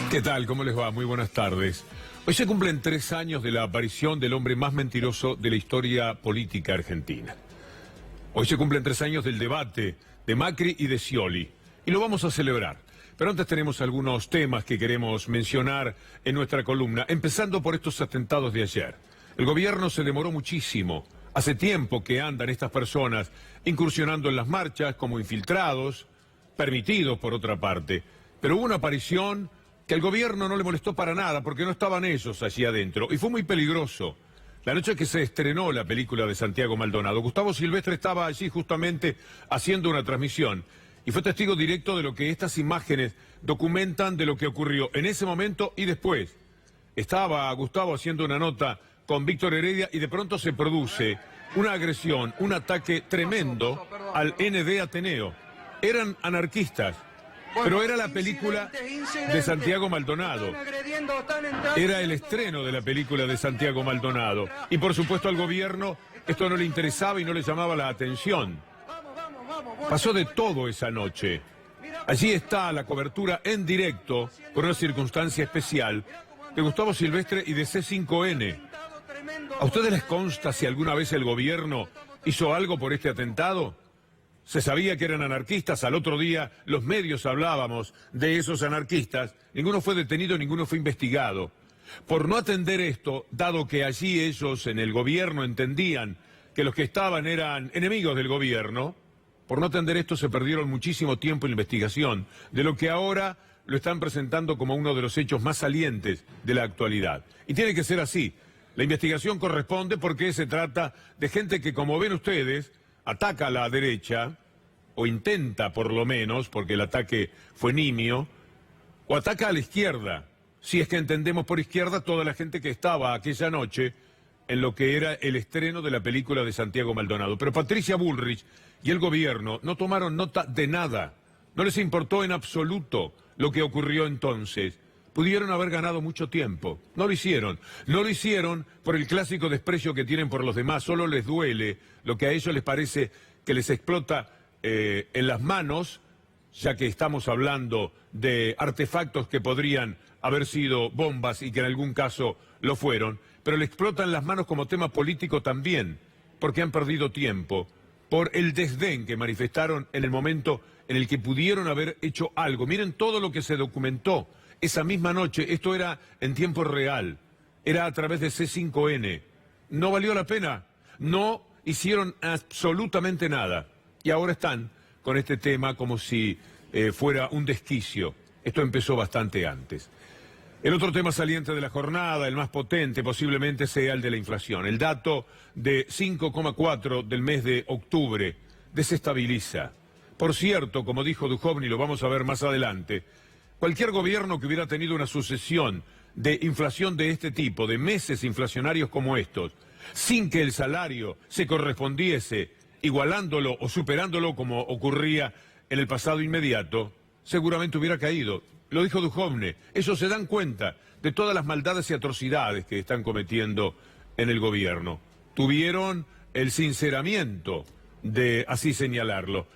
¿Qué tal? ¿Cómo les va? Muy buenas tardes. Hoy se cumplen 3 años de la aparición del hombre más mentiroso de la historia política argentina. Hoy se cumplen 3 años del debate de Macri y de Scioli, y lo vamos a celebrar. Pero antes tenemos algunos temas que queremos mencionar en nuestra columna, empezando por estos atentados de ayer. El gobierno se demoró muchísimo. Hace tiempo que andan estas personas incursionando en las marchas como infiltrados, permitidos por otra parte. Pero hubo una aparición que al gobierno no le molestó para nada porque no estaban ellos allí adentro. Y fue muy peligroso. La noche que se estrenó la película de Santiago Maldonado, Gustavo Silvestre estaba allí justamente haciendo una transmisión y fue testigo directo de lo que estas imágenes documentan de lo que ocurrió en ese momento y después. Estaba Gustavo haciendo una nota con Víctor Heredia y de pronto se produce una agresión, un ataque tremendo al ND Ateneo. Eran anarquistas. Pero era la película de Santiago Maldonado. Era el estreno de la película de Santiago Maldonado. Y por supuesto al gobierno esto no le interesaba y no le llamaba la atención. Pasó de todo esa noche. Allí está la cobertura en directo, por una circunstancia especial, de Gustavo Silvestre y de C5N. ¿A ustedes les consta si alguna vez el gobierno hizo algo por este atentado? Se sabía que eran anarquistas, al otro día los medios hablábamos de esos anarquistas, ninguno fue detenido, ninguno fue investigado. Por no atender esto, dado que allí ellos en el gobierno entendían que los que estaban eran enemigos del gobierno, por no atender esto se perdieron muchísimo tiempo en la investigación, de lo que ahora lo están presentando como uno de los hechos más salientes de la actualidad. Y tiene que ser así. La investigación corresponde porque se trata de gente que, como ven ustedes, ataca a la derecha, o intenta por lo menos, porque el ataque fue nimio, o ataca a la izquierda, si es que entendemos por izquierda toda la gente que estaba aquella noche en lo que era el estreno de la película de Santiago Maldonado. Pero Patricia Bullrich y el gobierno no tomaron nota de nada, no les importó en absoluto lo que ocurrió entonces. Pudieron haber ganado mucho tiempo, no lo hicieron. No lo hicieron por el clásico desprecio que tienen por los demás, solo les duele lo que a ellos les parece que les explota en las manos, ya que estamos hablando de artefactos que podrían haber sido bombas y que en algún caso lo fueron, pero le explotan las manos como tema político también, porque han perdido tiempo, por el desdén que manifestaron en el momento en el que pudieron haber hecho algo. Miren todo lo que se documentó esa misma noche, esto era en tiempo real, era a través de C5N. No valió la pena, no hicieron absolutamente nada. Y ahora están con este tema como si fuera un desquicio. Esto empezó bastante antes. El otro tema saliente de la jornada, el más potente posiblemente sea el de la inflación. El dato de 5,4 del mes de octubre desestabiliza. Por cierto, como dijo Duhovny, lo vamos a ver más adelante, cualquier gobierno que hubiera tenido una sucesión de inflación de este tipo, de meses inflacionarios como estos, sin que el salario se correspondiese igualándolo o superándolo como ocurría en el pasado inmediato, seguramente hubiera caído. Lo dijo Duhovny, ellos se dan cuenta de todas las maldades y atrocidades que están cometiendo en el gobierno. Tuvieron el sinceramiento de así señalarlo.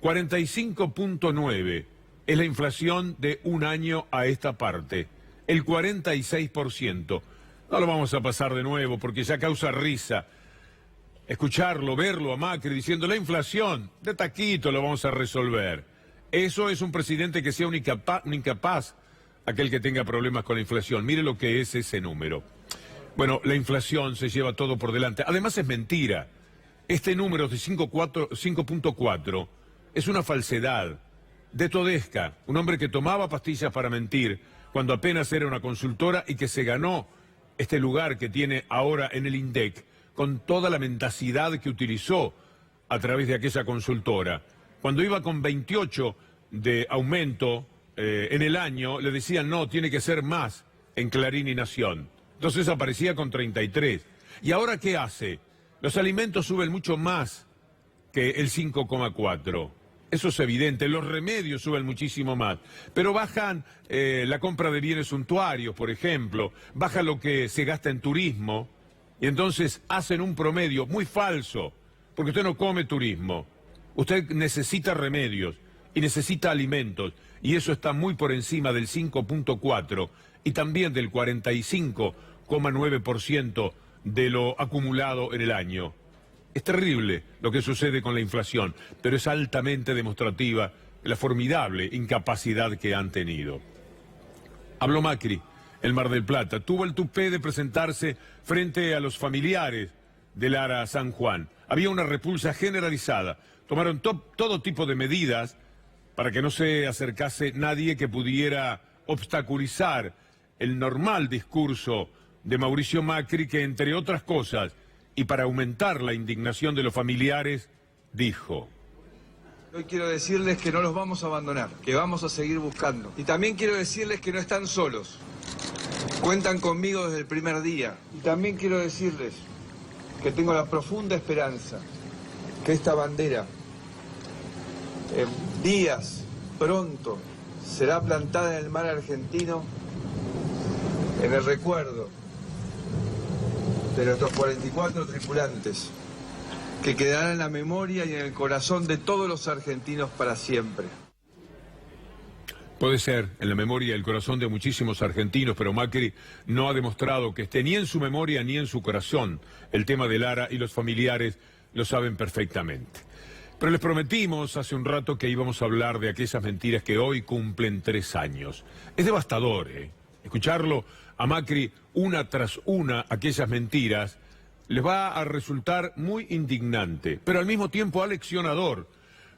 45,9 es la inflación de un año a esta parte, el 46%. No lo vamos a pasar de nuevo porque ya causa risa escucharlo, verlo a Macri diciendo la inflación, de taquito lo vamos a resolver. Eso es un presidente que sea un incapaz, aquel que tenga problemas con la inflación. Mire lo que es ese número. Bueno, la inflación se lleva todo por delante. Además es mentira. Este número de 5,4 es una falsedad. De Todesca, un hombre que tomaba pastillas para mentir cuando apenas era una consultora y que se ganó este lugar que tiene ahora en el INDEC, con toda la mendacidad que utilizó a través de aquella consultora. Cuando iba con 28 de aumento en el año, le decían no, tiene que ser más en Clarín y Nación. Entonces aparecía con 33. ¿Y ahora qué hace? Los alimentos suben mucho más que el 5,4. Eso es evidente, los remedios suben muchísimo más, pero bajan la compra de bienes suntuarios, por ejemplo, baja lo que se gasta en turismo, y entonces hacen un promedio muy falso, porque usted no come turismo, usted necesita remedios, y necesita alimentos, y eso está muy por encima del 5.4% y también del 45,9% de lo acumulado en el año. Es terrible lo que sucede con la inflación, pero es altamente demostrativa la formidable incapacidad que han tenido. Habló Macri, el Mar del Plata, tuvo el tupé de presentarse frente a los familiares de Lara San Juan. Había una repulsa generalizada. Tomaron todo tipo de medidas para que no se acercase nadie que pudiera obstaculizar el normal discurso de Mauricio Macri, que entre otras cosas, y para aumentar la indignación de los familiares, dijo: hoy quiero decirles que no los vamos a abandonar, que vamos a seguir buscando. Y también quiero decirles que no están solos. Cuentan conmigo desde el primer día. Y también quiero decirles que tengo la profunda esperanza que esta bandera en días pronto será plantada en el mar argentino en el recuerdo de nuestros 44 tripulantes, que quedará en la memoria y en el corazón de todos los argentinos para siempre. Puede ser en la memoria y el corazón de muchísimos argentinos, pero Macri no ha demostrado que esté ni en su memoria ni en su corazón. El tema de Lara y los familiares lo saben perfectamente. Pero les prometimos hace un rato que íbamos a hablar de aquellas mentiras que hoy cumplen 3 años. Es devastador, escucharlo a Macri una tras una, aquellas mentiras, les va a resultar muy indignante, pero al mismo tiempo aleccionador.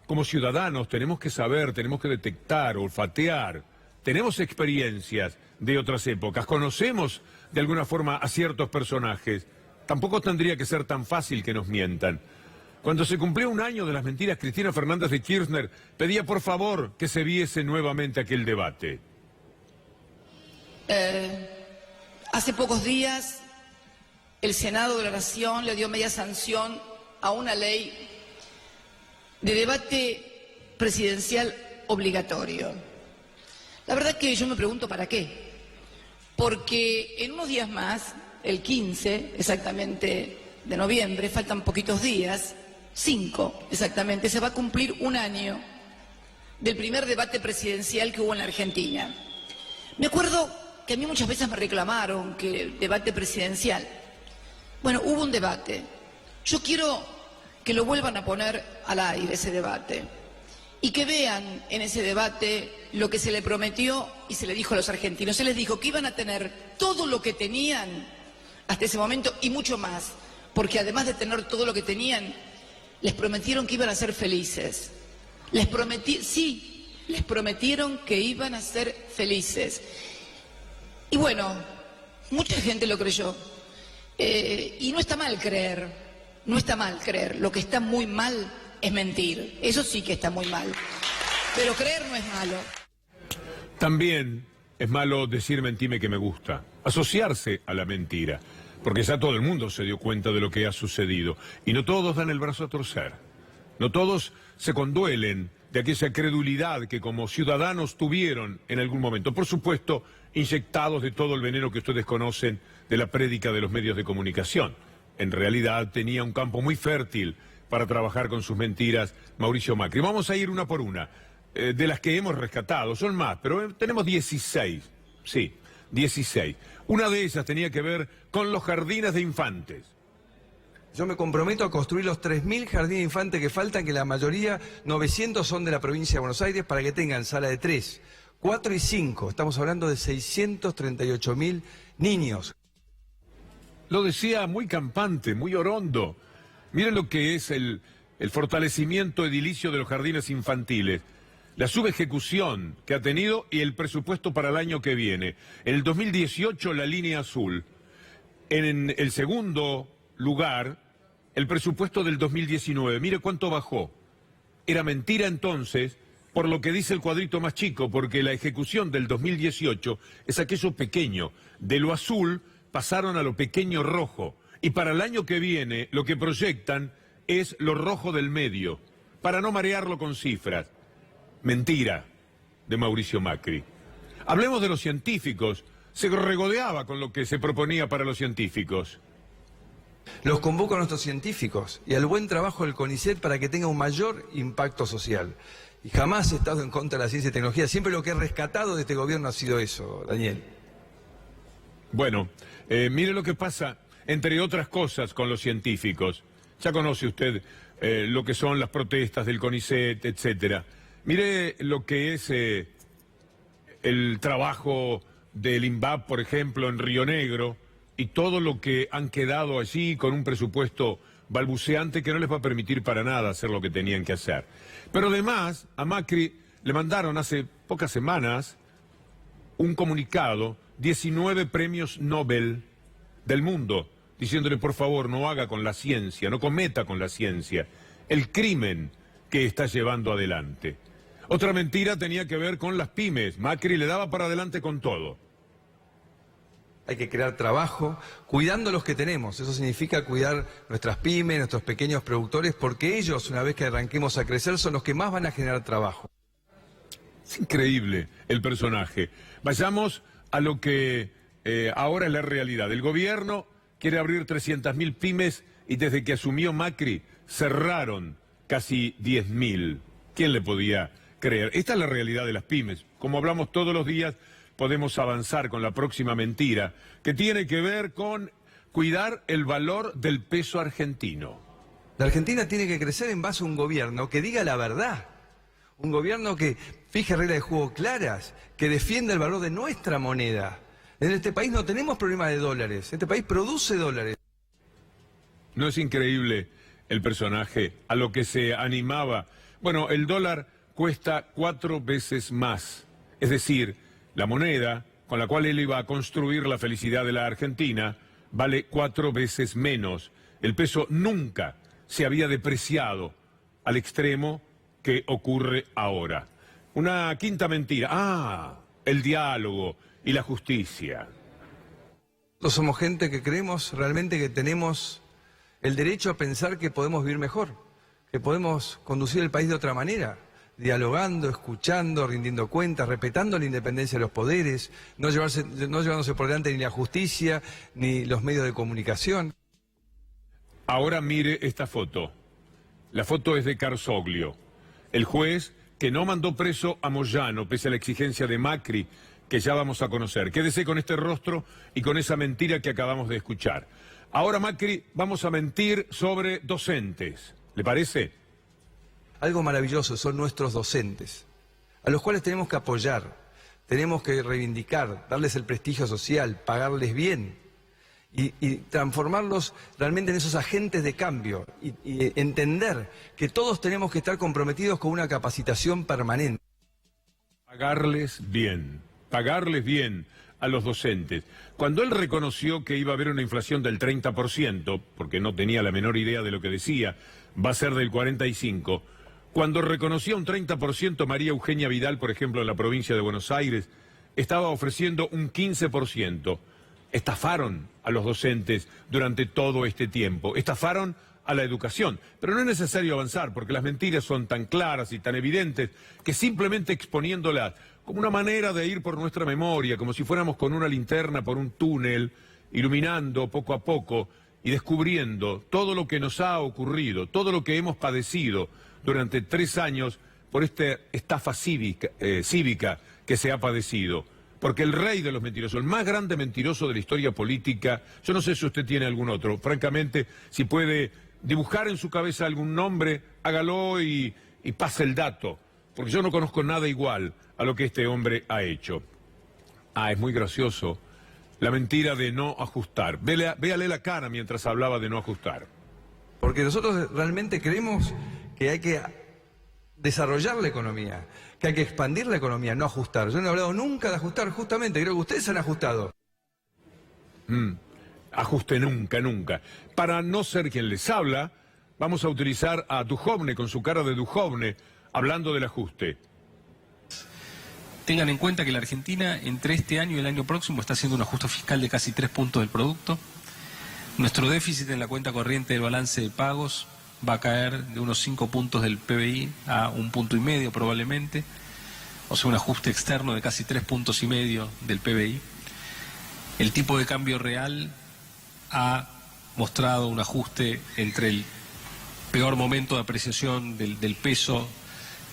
Como ciudadanos tenemos que saber, tenemos que detectar, olfatear, tenemos experiencias de otras épocas, conocemos de alguna forma a ciertos personajes. Tampoco tendría que ser tan fácil que nos mientan. Cuando se cumplió 1 año de las mentiras, Cristina Fernández de Kirchner pedía por favor que se viese nuevamente aquel debate. Hace pocos días el Senado de la Nación le dio media sanción a una ley de debate presidencial obligatorio. La verdad que yo me pregunto para qué. Porque en unos días más, el 15 exactamente de noviembre, faltan poquitos días, 5 exactamente, se va a cumplir 1 año del primer debate presidencial que hubo en la Argentina. Me acuerdo que a mí muchas veces me reclamaron que el debate presidencial. Bueno, hubo un debate. Yo quiero que lo vuelvan a poner al aire ese debate y que vean en ese debate lo que se le prometió y se le dijo a los argentinos. Se les dijo que iban a tener todo lo que tenían hasta ese momento y mucho más, porque además de tener todo lo que tenían, les prometieron que iban a ser felices. Les prometieron que iban a ser felices. Y bueno, mucha gente lo creyó. Y no está mal creer, no está mal creer. Lo que está muy mal es mentir. Eso sí que está muy mal. Pero creer no es malo. También es malo decir mentime que me gusta, asociarse a la mentira, porque ya todo el mundo se dio cuenta de lo que ha sucedido. Y no todos dan el brazo a torcer. No todos se conduelen de aquella credulidad que como ciudadanos tuvieron en algún momento. Por supuesto, inyectados de todo el veneno que ustedes conocen de la prédica de los medios de comunicación. En realidad tenía un campo muy fértil para trabajar con sus mentiras Mauricio Macri. Vamos a ir una por una, de las que hemos rescatado. Son más, pero tenemos 16. Sí, 16. Una de ellas tenía que ver con los jardines de infantes. Yo me comprometo a construir los 3.000 jardines de infantes que faltan, que la mayoría, 900, son de la provincia de Buenos Aires, para que tengan sala de 3, 4 y 5. Estamos hablando de 638.000 niños. Lo decía muy campante, muy orondo. Miren lo que es el fortalecimiento edilicio de los jardines infantiles, la subejecución que ha tenido y el presupuesto para el año que viene. En el 2018 la línea azul. En el segundo lugar, el presupuesto del 2019. Mire cuánto bajó. Era mentira entonces, por lo que dice el cuadrito más chico, porque la ejecución del 2018 es aquello pequeño. De lo azul pasaron a lo pequeño rojo. Y para el año que viene lo que proyectan es lo rojo del medio, para no marearlo con cifras. Mentira de Mauricio Macri. Hablemos de los científicos. Se regodeaba con lo que se proponía para los científicos. Los convoco a nuestros científicos y al buen trabajo del CONICET para que tenga un mayor impacto social. Y jamás he estado en contra de la ciencia y tecnología. Siempre lo que he rescatado de este gobierno ha sido eso, Daniel. Bueno, mire lo que pasa, entre otras cosas, con los científicos. Ya conoce usted lo que son las protestas del CONICET, etcétera. Mire lo que es el trabajo del INVAP, por ejemplo, en Río Negro, y todo lo que han quedado allí con un presupuesto balbuceante que no les va a permitir para nada hacer lo que tenían que hacer. Pero además, a Macri le mandaron hace pocas semanas un comunicado, 19 premios Nobel del mundo, diciéndole por favor no haga con la ciencia, no cometa con la ciencia el crimen que está llevando adelante. Otra mentira tenía que ver con las pymes. Macri le daba para adelante con todo. Hay que crear trabajo, cuidando los que tenemos. Eso significa cuidar nuestras pymes, nuestros pequeños productores, porque ellos, una vez que arranquemos a crecer, son los que más van a generar trabajo. Es increíble el personaje. Vayamos a lo que ahora es la realidad. El gobierno quiere abrir 300.000 pymes y desde que asumió Macri cerraron casi 10.000. ¿Quién le podía creer? Esta es la realidad de las pymes. Como hablamos todos los días, podemos avanzar con la próxima mentira, que tiene que ver con cuidar el valor del peso argentino. La Argentina tiene que crecer en base a un gobierno que diga la verdad. Un gobierno que fije reglas de juego claras, que defienda el valor de nuestra moneda. En este país no tenemos problemas de dólares, este país produce dólares. ¿No es increíble el personaje a lo que se animaba? Bueno, el dólar cuesta 4 veces más, es decir, la moneda con la cual él iba a construir la felicidad de la Argentina vale 4 veces menos. El peso nunca se había depreciado al extremo que ocurre ahora. Una quinta mentira. El diálogo y la justicia. Nosotros somos gente que creemos realmente que tenemos el derecho a pensar que podemos vivir mejor, que podemos conducir el país de otra manera. Dialogando, escuchando, rindiendo cuentas, respetando la independencia de los poderes, no llevándose por delante ni la justicia, ni los medios de comunicación. Ahora mire esta foto. La foto es de Carzoglio, el juez que no mandó preso a Moyano, pese a la exigencia de Macri, que ya vamos a conocer. Quédese con este rostro y con esa mentira que acabamos de escuchar. Ahora, Macri, vamos a mentir sobre docentes. ¿Le parece? Algo maravilloso son nuestros docentes, a los cuales tenemos que apoyar, tenemos que reivindicar, darles el prestigio social, pagarles bien y transformarlos realmente en esos agentes de cambio y entender que todos tenemos que estar comprometidos con una capacitación permanente. Pagarles bien a los docentes. Cuando él reconoció que iba a haber una inflación del 30%, porque no tenía la menor idea de lo que decía, va a ser del 45%, cuando reconocía un 30%, María Eugenia Vidal, por ejemplo, en la provincia de Buenos Aires, estaba ofreciendo un 15%. Estafaron a los docentes durante todo este tiempo, estafaron a la educación. Pero no es necesario avanzar, porque las mentiras son tan claras y tan evidentes que simplemente exponiéndolas como una manera de ir por nuestra memoria, como si fuéramos con una linterna por un túnel, iluminando poco a poco y descubriendo todo lo que nos ha ocurrido, todo lo que hemos padecido durante 3 años por esta estafa cívica que se ha padecido. Porque el rey de los mentirosos, el más grande mentiroso de la historia política, yo no sé si usted tiene algún otro, francamente, si puede dibujar en su cabeza algún nombre, hágalo y pase el dato, porque yo no conozco nada igual a lo que este hombre ha hecho. Es muy gracioso la mentira de no ajustar. Véale la cara mientras hablaba de no ajustar. Porque nosotros realmente creemos que hay que desarrollar la economía, que hay que expandir la economía, no ajustar. Yo no he hablado nunca de ajustar, justamente, creo que ustedes han ajustado. Ajuste nunca, nunca. Para no ser quien les habla, vamos a utilizar a Duhovne con su cara de Duhovne, hablando del ajuste. Tengan en cuenta que la Argentina entre este año y el año próximo está haciendo un ajuste fiscal de casi 3 puntos del producto. Nuestro déficit en la cuenta corriente del balance de pagos va a caer de unos 5 puntos del PBI a 1,5 puntos probablemente, o sea un ajuste externo de casi 3,5 puntos del PBI. El tipo de cambio real ha mostrado un ajuste entre el peor momento de apreciación del peso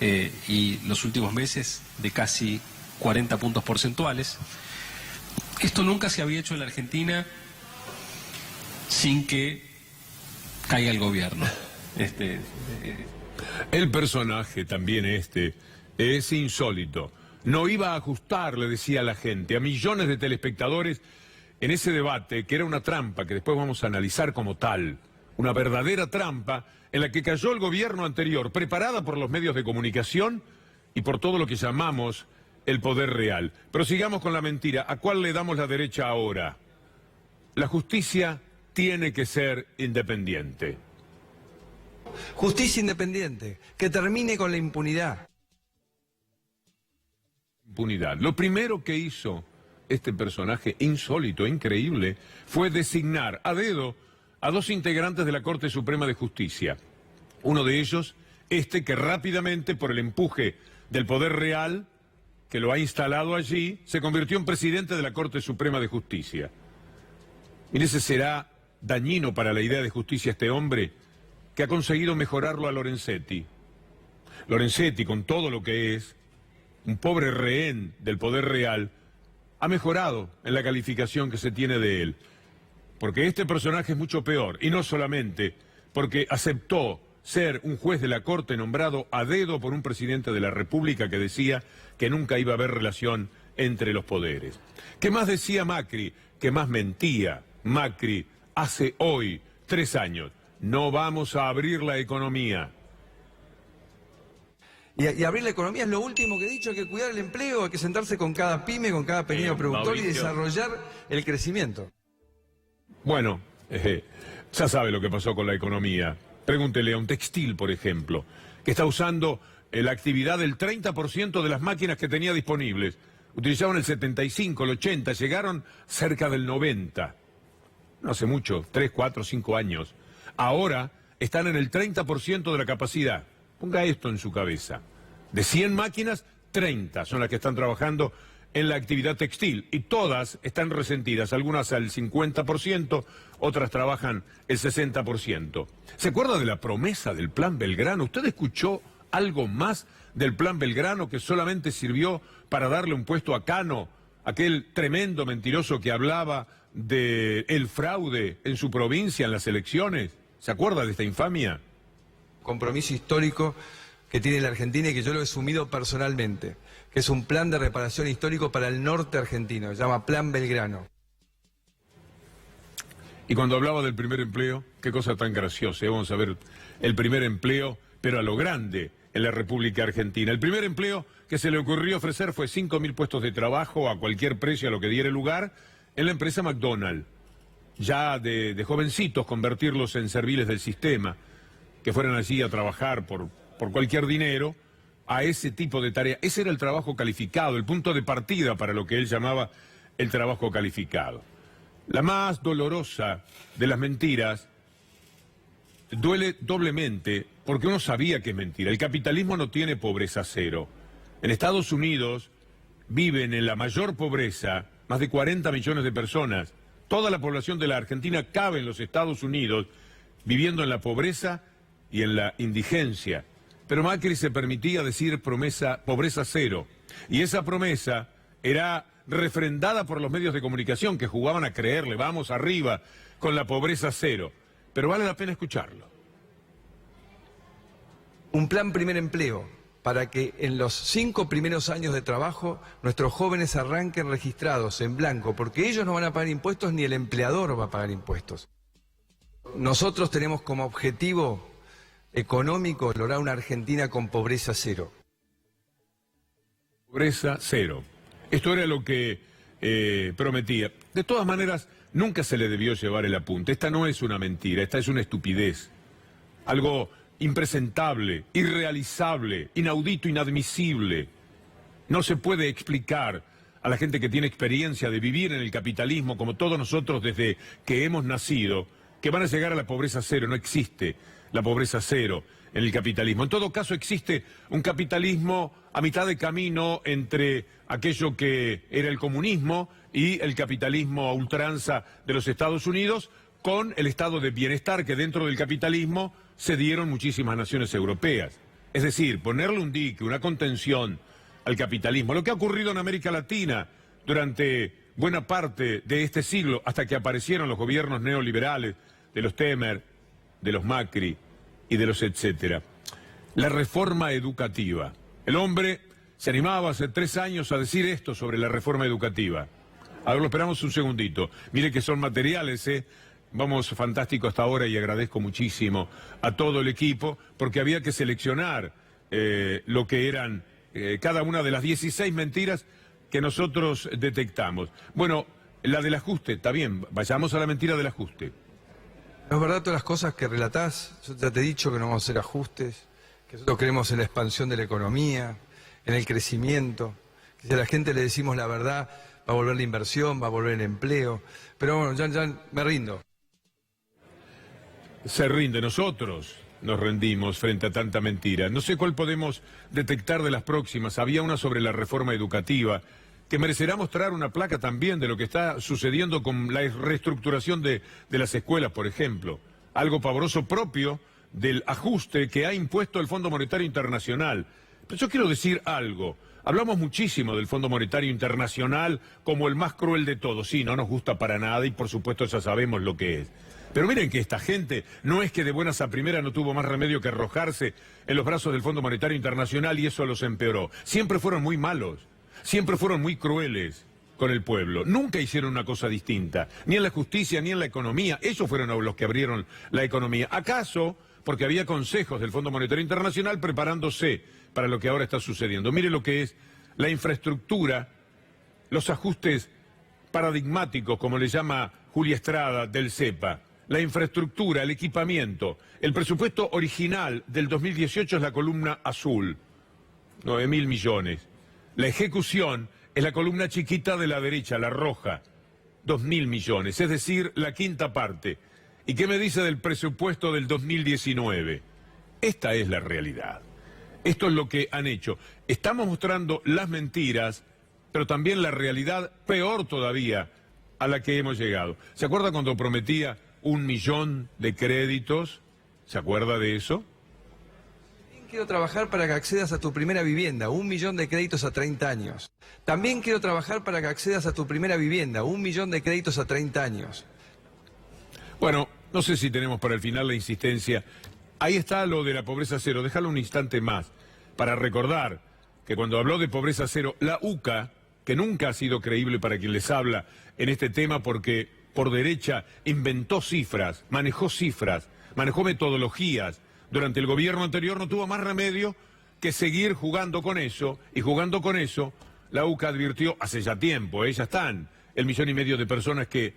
y los últimos meses de casi 40 puntos porcentuales. Esto nunca se había hecho en la Argentina sin que caiga el gobierno. El personaje también es insólito. No iba a ajustar, le decía a la gente, a millones de telespectadores en ese debate, que era una trampa que después vamos a analizar como tal. Una verdadera trampa en la que cayó el gobierno anterior, preparada por los medios de comunicación y por todo lo que llamamos el poder real. Pero sigamos con la mentira. ¿A cuál le damos la derecha ahora? La justicia tiene que ser independiente. Justicia independiente, que termine con la impunidad. Impunidad. Lo primero que hizo este personaje insólito, increíble, fue designar a dedo a dos integrantes de la Corte Suprema de Justicia. Uno de ellos, que rápidamente, por el empuje del poder real, que lo ha instalado allí, se convirtió en presidente de la Corte Suprema de Justicia. Mire, ese será dañino para la idea de justicia este hombre, que ha conseguido mejorarlo a Lorenzetti. Lorenzetti, con todo lo que es, un pobre rehén del poder real, ha mejorado en la calificación que se tiene de él. Porque este personaje es mucho peor, y no solamente porque aceptó ser un juez de la Corte nombrado a dedo por un presidente de la República que decía que nunca iba a haber relación entre los poderes. ¿Qué más decía Macri? ¿Qué más mentía Macri hace hoy 3 años? No vamos a abrir la economía. Y abrir la economía es lo último que he dicho, hay que cuidar el empleo, hay que sentarse con cada pyme, con cada pequeño productor y desarrollar el crecimiento. Bueno, ya sabe lo que pasó con la economía. Pregúntele a un textil, por ejemplo, que está usando la actividad del 30% de las máquinas que tenía disponibles. Utilizaban el 75, el 80, llegaron cerca del 90. No hace mucho, 3, 4, 5 años. Ahora están en el 30% de la capacidad. Ponga esto en su cabeza. De 100 máquinas, 30 son las que están trabajando en la actividad textil. Y todas están resentidas. Algunas al 50%, otras trabajan el 60%. ¿Se acuerda de la promesa del Plan Belgrano? ¿Usted escuchó algo más del Plan Belgrano que solamente sirvió para darle un puesto a Cano, aquel tremendo mentiroso que hablaba del fraude en su provincia en las elecciones? ¿Se acuerda de esta infamia? Compromiso histórico que tiene la Argentina y que yo lo he asumido personalmente, que es un plan de reparación histórico para el norte argentino, se llama Plan Belgrano. Y cuando hablaba del primer empleo, qué cosa tan graciosa, vamos a ver el primer empleo, pero a lo grande en la República Argentina. El primer empleo que se le ocurrió ofrecer fue 5.000 puestos de trabajo a cualquier precio, a lo que diera lugar, en la empresa McDonald's. Ya de jovencitos, convertirlos en serviles del sistema, que fueran allí a trabajar por cualquier dinero, a ese tipo de tarea. Ese era el trabajo calificado, el punto de partida para lo que él llamaba el trabajo calificado. La más dolorosa de las mentiras duele doblemente porque uno sabía que es mentira. El capitalismo no tiene pobreza cero. En Estados Unidos viven en la mayor pobreza más de 40 millones de personas. Toda la población de la Argentina cabe en los Estados Unidos viviendo en la pobreza y en la indigencia. Pero Macri se permitía decir pobreza cero. Y esa promesa era refrendada por los medios de comunicación que jugaban a creerle, vamos arriba con la pobreza cero. Pero vale la pena escucharlo. Un plan primer empleo para que en los 5 primeros años de trabajo nuestros jóvenes arranquen registrados en blanco, porque ellos no van a pagar impuestos ni el empleador va a pagar impuestos. Nosotros tenemos como objetivo económico lograr una Argentina con pobreza cero. Pobreza cero. Esto era lo que prometía. De todas maneras, nunca se le debió llevar el apunte. Esta no es una mentira, esta es una estupidez. Algo impresentable, irrealizable, inaudito, inadmisible. No se puede explicar a la gente que tiene experiencia de vivir en el capitalismo, como todos nosotros desde que hemos nacido, que van a llegar a la pobreza cero. No existe la pobreza cero en el capitalismo. En todo caso, existe un capitalismo a mitad de camino entre aquello que era el comunismo y el capitalismo a ultranza de los Estados Unidos, con el estado de bienestar que dentro del capitalismo se dieron muchísimas naciones europeas. Es decir, ponerle un dique, una contención al capitalismo. Lo que ha ocurrido en América Latina durante buena parte de este siglo, hasta que aparecieron los gobiernos neoliberales de los Temer, de los Macri y de los etcétera. La reforma educativa. El hombre se animaba hace 3 años a decir esto sobre la reforma educativa. A ver, lo esperamos un segundito. Mire que son materiales, ¿eh? Vamos fantástico hasta ahora y agradezco muchísimo a todo el equipo porque había que seleccionar lo que eran cada una de las 16 mentiras que nosotros detectamos. Bueno, la del ajuste, está bien, vayamos a la mentira del ajuste. No es verdad todas las cosas que relatás. Yo ya te he dicho que no vamos a hacer ajustes, que nosotros creemos en la expansión de la economía, en el crecimiento, que si a la gente le decimos la verdad va a volver la inversión, va a volver el empleo. Pero bueno, ya me rindo. Se rinde, nosotros nos rendimos frente a tanta mentira. No sé cuál podemos detectar de las próximas. Había una sobre la reforma educativa, que merecerá mostrar una placa también de lo que está sucediendo con la reestructuración de las escuelas, por ejemplo. Algo pavoroso propio del ajuste que ha impuesto el Fondo Monetario Internacional. Pero yo quiero decir algo. Hablamos muchísimo del Fondo Monetario Internacional como el más cruel de todos. Sí, no nos gusta para nada y por supuesto ya sabemos lo que es. Pero miren que esta gente no es que de buenas a primeras no tuvo más remedio que arrojarse en los brazos del Fondo Monetario Internacional y eso los empeoró. Siempre fueron muy malos, siempre fueron muy crueles con el pueblo. Nunca hicieron una cosa distinta, ni en la justicia ni en la economía. Ellos fueron los que abrieron la economía. ¿Acaso porque había consejos del Fondo Monetario Internacional preparándose para lo que ahora está sucediendo? Mire lo que es la infraestructura, los ajustes paradigmáticos, como le llama Julia Estrada, del CEPA. La infraestructura, el equipamiento. El presupuesto original del 2018 es la columna azul, 9.000 millones. La ejecución es la columna chiquita de la derecha, la roja, 2.000 millones, es decir, la quinta parte. ¿Y qué me dice del presupuesto del 2019? Esta es la realidad. Esto es lo que han hecho. Estamos mostrando las mentiras, pero también la realidad peor todavía a la que hemos llegado. ¿Se acuerda cuando prometía 1 millón de créditos? ¿Se acuerda de eso? También quiero trabajar para que accedas a tu primera vivienda, 1 millón de créditos a 30 años. También quiero trabajar para que accedas a tu primera vivienda, 1 millón de créditos a 30 años. Bueno, no sé si tenemos para el final la insistencia. Ahí está lo de la pobreza cero. Déjalo un instante más para recordar que cuando habló de pobreza cero, la UCA, que nunca ha sido creíble para quien les habla en este tema porque por derecha inventó cifras, manejó metodologías. Durante el gobierno anterior no tuvo más remedio que seguir jugando con eso, y jugando con eso, la UCA advirtió hace ya tiempo, ya están 1,5 millones de personas que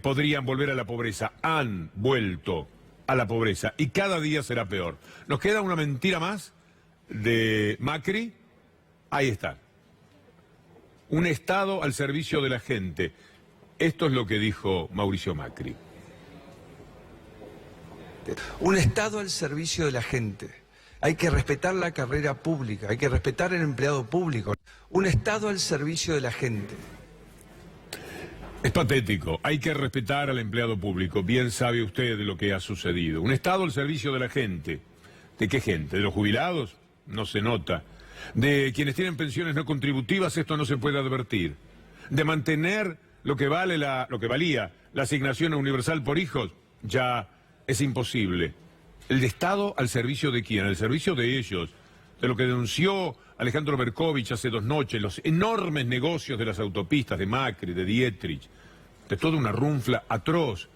podrían volver a la pobreza, han vuelto a la pobreza, y cada día será peor. Nos queda una mentira más de Macri, ahí está. Un Estado al servicio de la gente. Esto es lo que dijo Mauricio Macri. Un Estado al servicio de la gente. Hay que respetar la carrera pública, hay que respetar el empleado público. Un Estado al servicio de la gente. Es patético, hay que respetar al empleado público. Bien sabe usted de lo que ha sucedido. Un Estado al servicio de la gente. ¿De qué gente? ¿De los jubilados? No se nota. De quienes tienen pensiones no contributivas, esto no se puede advertir. De mantener lo que valía la asignación universal por hijos, ya es imposible. ¿El de Estado al servicio de quién? Al servicio de ellos. De lo que denunció Alejandro Berkovich hace 2 noches, los enormes negocios de las autopistas de Macri, de Dietrich, de toda una runfla atroz,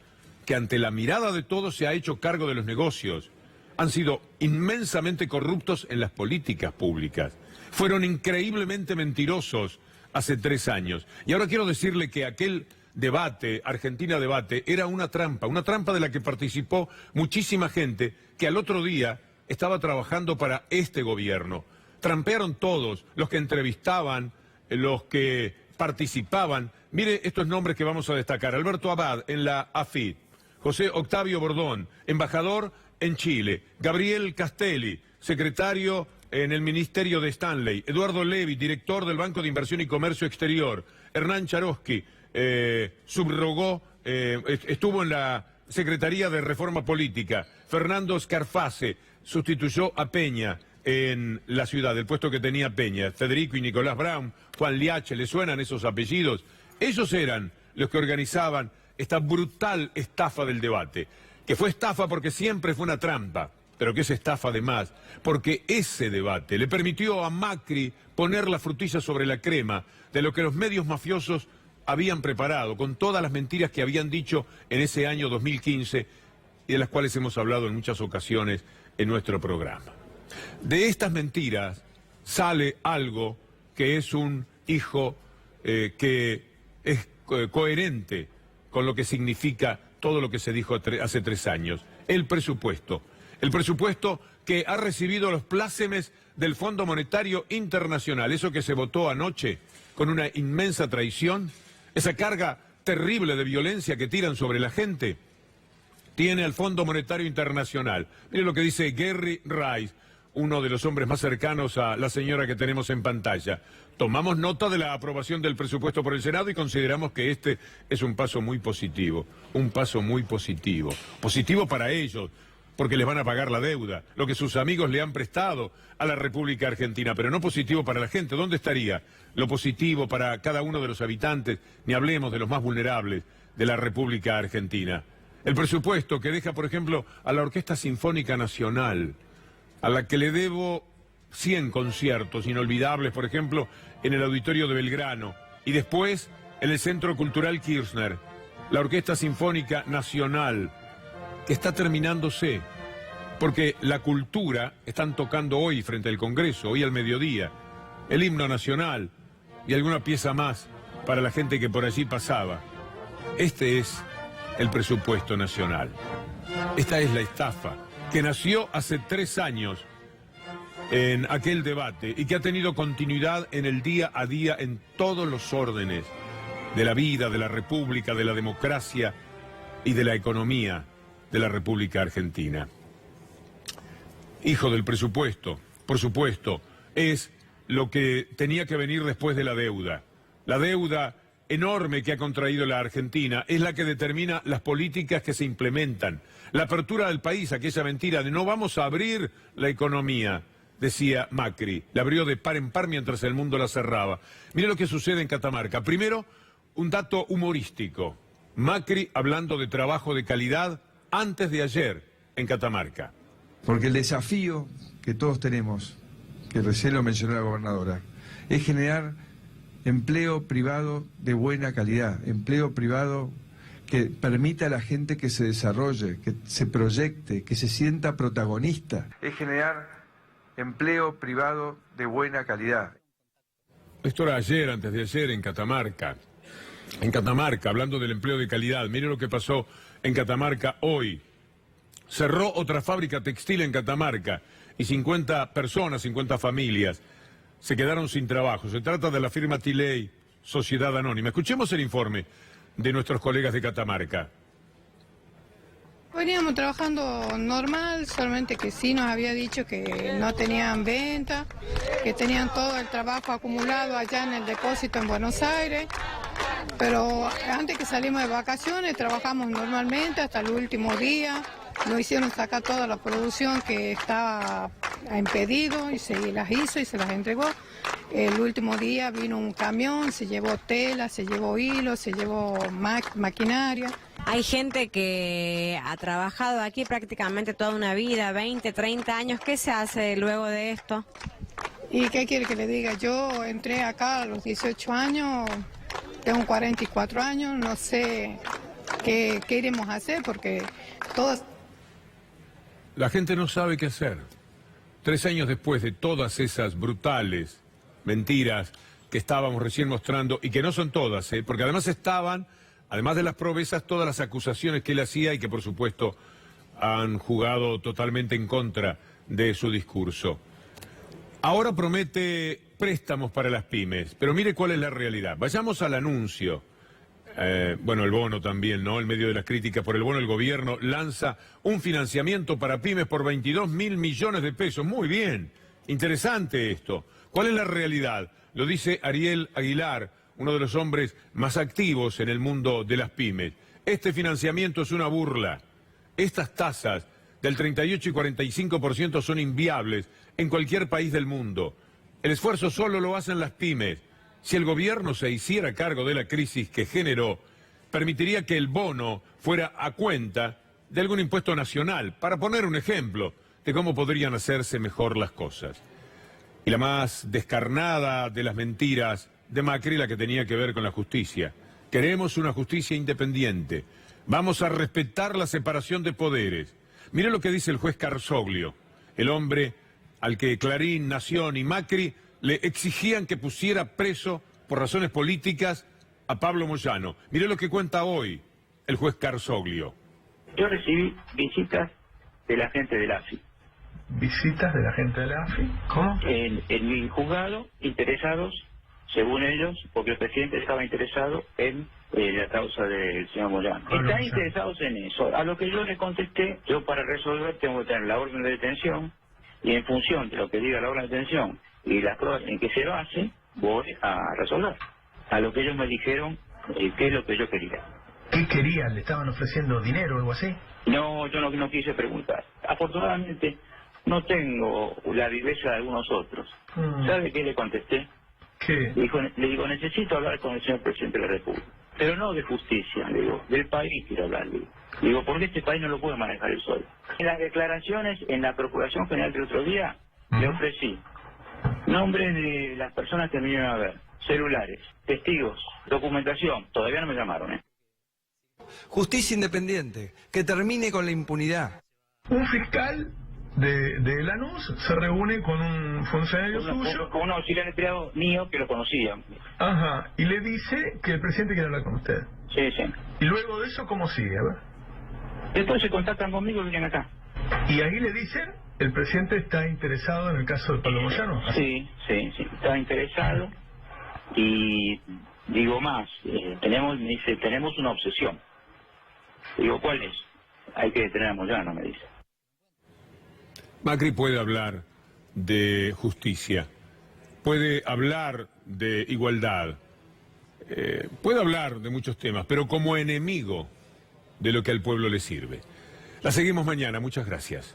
que ante la mirada de todos se ha hecho cargo de los negocios. Han sido inmensamente corruptos en las políticas públicas. Fueron increíblemente mentirosos hace 3 años. Y ahora quiero decirle que aquel debate, Argentina Debate, era una trampa de la que participó muchísima gente que al otro día estaba trabajando para este gobierno. Trampearon todos, los que entrevistaban, los que participaban. Mire estos nombres que vamos a destacar. Alberto Abad en la AFIP, José Octavio Bordón, embajador en Chile, Gabriel Castelli, secretario en el Ministerio de Stanley, Eduardo Levi, director del Banco de Inversión y Comercio Exterior, Hernán Charosky, estuvo en la Secretaría de Reforma Política, Fernando Scarfase sustituyó a Peña, en la ciudad, del puesto que tenía Peña, Federico y Nicolás Brown, Juan Liache, ¿le suenan esos apellidos? Ellos eran los que organizaban esta brutal estafa del debate, que fue estafa porque siempre fue una trampa, pero que es estafa además, porque ese debate le permitió a Macri poner la frutilla sobre la crema de lo que los medios mafiosos habían preparado, con todas las mentiras que habían dicho en ese año 2015 y de las cuales hemos hablado en muchas ocasiones en nuestro programa. De estas mentiras sale algo que es un hijo que es coherente con lo que significa todo lo que se dijo hace 3 años. El presupuesto que ha recibido los plácemes del Fondo Monetario Internacional, eso que se votó anoche con una inmensa traición, esa carga terrible de violencia que tiran sobre la gente, tiene al Fondo Monetario Internacional. Mire lo que dice Gary Rice, uno de los hombres más cercanos a la señora que tenemos en pantalla. Tomamos nota de la aprobación del presupuesto por el Senado y consideramos que este es un paso muy positivo, positivo para ellos, porque les van a pagar la deuda, lo que sus amigos le han prestado a la República Argentina, pero no positivo para la gente. ¿Dónde estaría lo positivo para cada uno de los habitantes, ni hablemos de los más vulnerables de la República Argentina? El presupuesto que deja, por ejemplo, a la Orquesta Sinfónica Nacional, a la que le debo 100 conciertos inolvidables, por ejemplo, en el Auditorio de Belgrano, y después en el Centro Cultural Kirchner, la Orquesta Sinfónica Nacional, que está terminándose, porque la cultura están tocando hoy frente al Congreso, hoy al mediodía, el himno nacional y alguna pieza más para la gente que por allí pasaba. Este es el presupuesto nacional. Esta es la estafa que nació hace 3 años en aquel debate y que ha tenido continuidad en el día a día en todos los órdenes de la vida, de la República, de la democracia y de la economía de la República Argentina. Hijo del presupuesto, por supuesto, es lo que tenía que venir después de la deuda. La deuda enorme que ha contraído la Argentina es la que determina las políticas que se implementan. La apertura del país, aquella mentira de no vamos a abrir la economía, decía Macri, la abrió de par en par mientras el mundo la cerraba. Mire lo que sucede en Catamarca. Primero, un dato humorístico. Macri hablando de trabajo de calidad antes de ayer en Catamarca. Porque el desafío que todos tenemos, que recién lo mencionó la gobernadora, es generar empleo privado de buena calidad, empleo privado que permita a la gente que se desarrolle, que se proyecte, que se sienta protagonista. Es generar empleo privado de buena calidad. Esto era ayer, antes de ayer, en Catamarca. En Catamarca, hablando del empleo de calidad. Mire lo que pasó en Catamarca hoy. Cerró otra fábrica textil en Catamarca y 50 personas, 50 familias se quedaron sin trabajo. Se trata de la firma Tiley, Sociedad Anónima. Escuchemos el informe de nuestros colegas de Catamarca. Veníamos trabajando normal, solamente que sí nos había dicho que no tenían venta, que tenían todo el trabajo acumulado allá en el depósito en Buenos Aires, pero antes que salimos de vacaciones trabajamos normalmente hasta el último día. Nos hicieron sacar toda la producción que estaba en pedido y se las hizo y se las entregó. El último día vino un camión, se llevó tela, se llevó hilo, se llevó maquinaria. Hay gente que ha trabajado aquí prácticamente toda una vida, 20, 30 años. ¿Qué se hace luego de esto? ¿Y qué quiere que le diga? Yo entré acá a los 18 años, tengo 44 años, no sé qué iremos a hacer porque todas... La gente no sabe qué hacer. 3 años después de todas esas brutales mentiras que estábamos recién mostrando, y que no son todas, porque además estaban, además de las promesas, todas las acusaciones que él hacía y que por supuesto han jugado totalmente en contra de su discurso. Ahora promete préstamos para las pymes, pero mire cuál es la realidad. Vayamos al anuncio. Bueno, el bono también, ¿no? En medio de las críticas por el bono, el gobierno lanza un financiamiento para pymes por 22.000 millones de pesos. Muy bien, interesante esto. ¿Cuál es la realidad? Lo dice Ariel Aguilar, uno de los hombres más activos en el mundo de las pymes. Este financiamiento es una burla. Estas tasas del 38 y 45% son inviables en cualquier país del mundo. El esfuerzo solo lo hacen las pymes. Si el gobierno se hiciera cargo de la crisis que generó, permitiría que el bono fuera a cuenta de algún impuesto nacional, para poner un ejemplo de cómo podrían hacerse mejor las cosas. Y la más descarnada de las mentiras de Macri, la que tenía que ver con la justicia. Queremos una justicia independiente. Vamos a respetar la separación de poderes. Mire lo que dice el juez Carzoglio, el hombre al que Clarín, Nación y Macri le exigían que pusiera preso por razones políticas a Pablo Moyano. Mire lo que cuenta hoy el juez Carzoglio. Yo recibí visitas de la gente del AFI. ¿Visitas de la gente de la AFI? ¿Cómo? En mi juzgado, interesados, según ellos, porque el presidente estaba interesado en la causa del señor Moyano. Están interesados en eso. A lo que yo le contesté, yo para resolver tengo que tener la orden de detención, y en función de lo que diga la orden de detención y las pruebas en que se base, voy a resolver. A lo que ellos me dijeron, qué es lo que yo quería. ¿Qué querían? ¿Le estaban ofreciendo dinero o algo así? No, yo no quise preguntar. Afortunadamente, no tengo la viveza de algunos otros. ¿Sabe qué le contesté? ¿Qué? Le digo, necesito hablar con el señor presidente de la República. Pero no de justicia, le digo, del país quiero hablar. Le digo, porque este país no lo puede manejar él solo. En las declaraciones, en la Procuración General del otro día, le ofrecí nombres de las personas que me iban a ver, celulares, testigos, documentación. Todavía no me llamaron, ¿eh? Justicia independiente, que termine con la impunidad. Un fiscal de Lanús se reúne con un funcionario suyo. Con un auxiliar empleado mío que lo conocía. Ajá, y le dice que el presidente quiere hablar con usted. Sí, sí. Y luego de eso, ¿cómo sigue? A ver. Después se contactan conmigo y vienen acá. Y ahí le dicen, el presidente está interesado en el caso de Pablo Moyano. Sí, está interesado. Y digo más, me dice, tenemos una obsesión. Digo, ¿cuál es? Hay que detener a Moyano, me dice. Macri puede hablar de justicia, puede hablar de igualdad, puede hablar de muchos temas, pero como enemigo de lo que al pueblo le sirve. La seguimos mañana, muchas gracias.